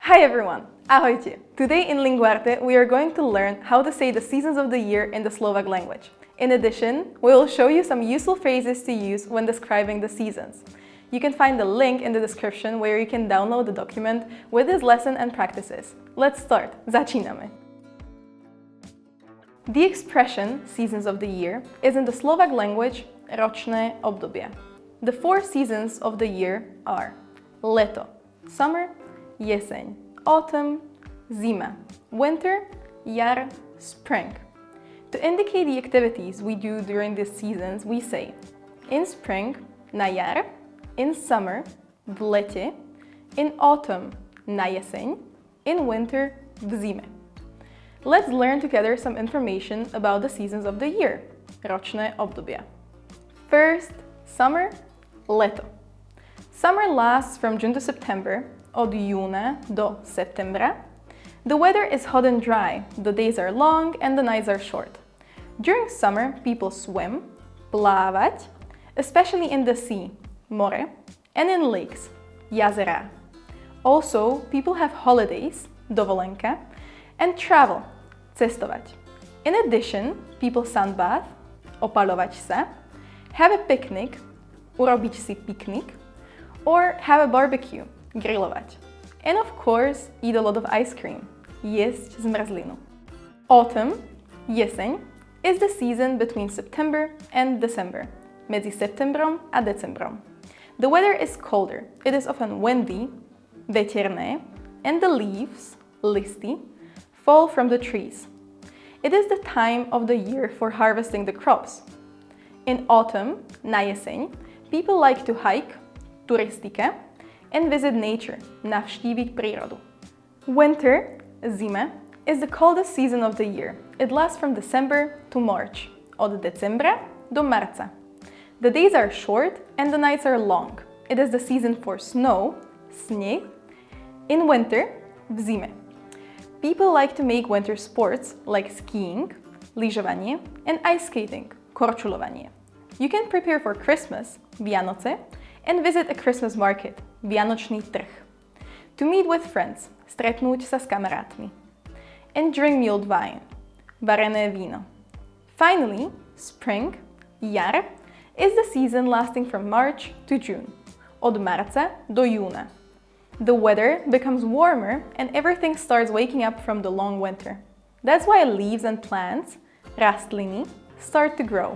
Hi everyone! Ahojte! Today in Linguarte we are going to learn how to say the seasons of the year in the Slovak language. In addition, we will show you some useful phrases to use when describing the seasons. You can find the link in the description where you can download the document with this lesson and practices. Let's start! Začíname! The expression seasons of the year is in the Slovak language ročné obdobie. The 4 seasons of the year are Leto, summer, Jeseň, autumn, Zima, winter, jar, spring. To indicate the activities we do during these seasons, we say in spring, na jar, in summer, v lete, in autumn, na jeseň, in winter, v zime. Let's learn together some information about the seasons of the year, ročné obdobie. First, summer, leto. Summer lasts from June to September, od júna do septembra. The weather is hot and dry, the days are long and the nights are short. During summer, people swim, plávať, especially in the sea, more, and in lakes, jazera. Also, people have holidays, dovolenka, and travel, cestovať. In addition, people sunbath, opaľovať sa, have a picnic, urobiť si piknik, or have a barbecue, grillovať. And of course, eat a lot of ice cream, jesť zmrzlinu. Autumn, jeseň, is the season between September and December, medzi septembrom a decembrom. The weather is colder, it is often windy, veterné, and the leaves, listy, fall from the trees. It is the time of the year for harvesting the crops. In autumn, na jeseň, people like to hike, turistika, and visit nature, navštíviť prírodu. Winter, zima, is the coldest season of the year. It lasts from December to March, od decembra do marca. The days are short and the nights are long. It is the season for snow, sneh, in winter, v zime. People like to make winter sports like skiing, lyžovanie, and ice skating, korčulovanie. You can prepare for Christmas, Vianoce, and visit a Christmas market, Vianočný trh. To meet with friends, stretnúť sa s kamarátmi. And drink mulled wine, varené víno. Finally, spring, jar, is the season lasting from March to June, od marca do júna. The weather becomes warmer and everything starts waking up from the long winter. That's why leaves and plants, rastliny, start to grow.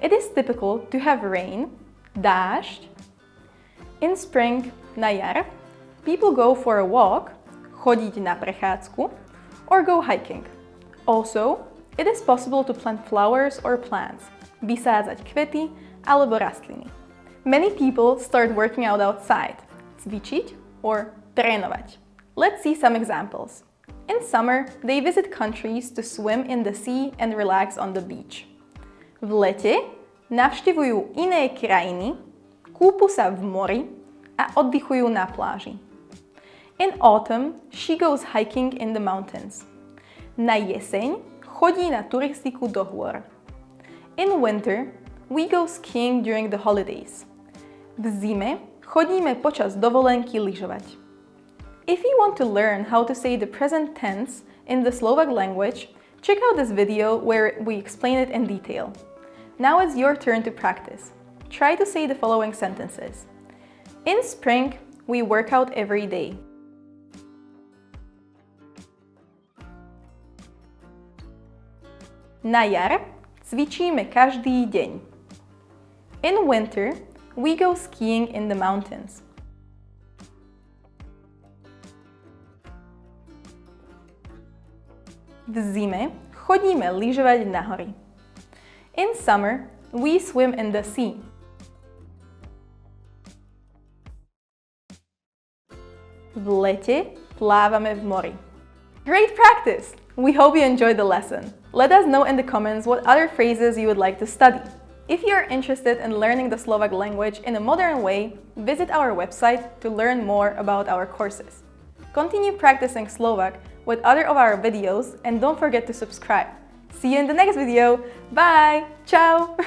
It is typical to have rain, dážď. In spring, na jar, people go for a walk, chodiť na prechádzku, or go hiking. Also, it is possible to plant flowers or plants, vysádzať kvety alebo rastliny. Many people start working out outside, cvičiť or trénovať. Let's see some examples. In summer, they visit countries to swim in the sea and relax on the beach. V lete navštevujú iné krajiny, kúpu sa v mori a oddychujú na pláži. In autumn, she goes hiking in the mountains. Na jeseň chodí na turistiku do hôr. In winter, we go skiing during the holidays. V zime chodíme počas dovolenky lyžovať. If you want to learn how to say the present tense in the Slovak language, check out this video where we explain it in detail. Now it's your turn to practice. Try to say the following sentences. In spring, we work out every day. Na jar cvičíme každý deň. In winter, we go skiing in the mountains. V zime chodíme lyžovať na hory. In summer, we swim in the sea. V lete plávame v mori. Great practice! We hope you enjoyed the lesson. Let us know in the comments what other phrases you would like to study. If you are interested in learning the Slovak language in a modern way, visit our website to learn more about our courses. Continue practicing Slovak with other of our videos and don't forget to subscribe. See you in the next video. Bye! Ciao!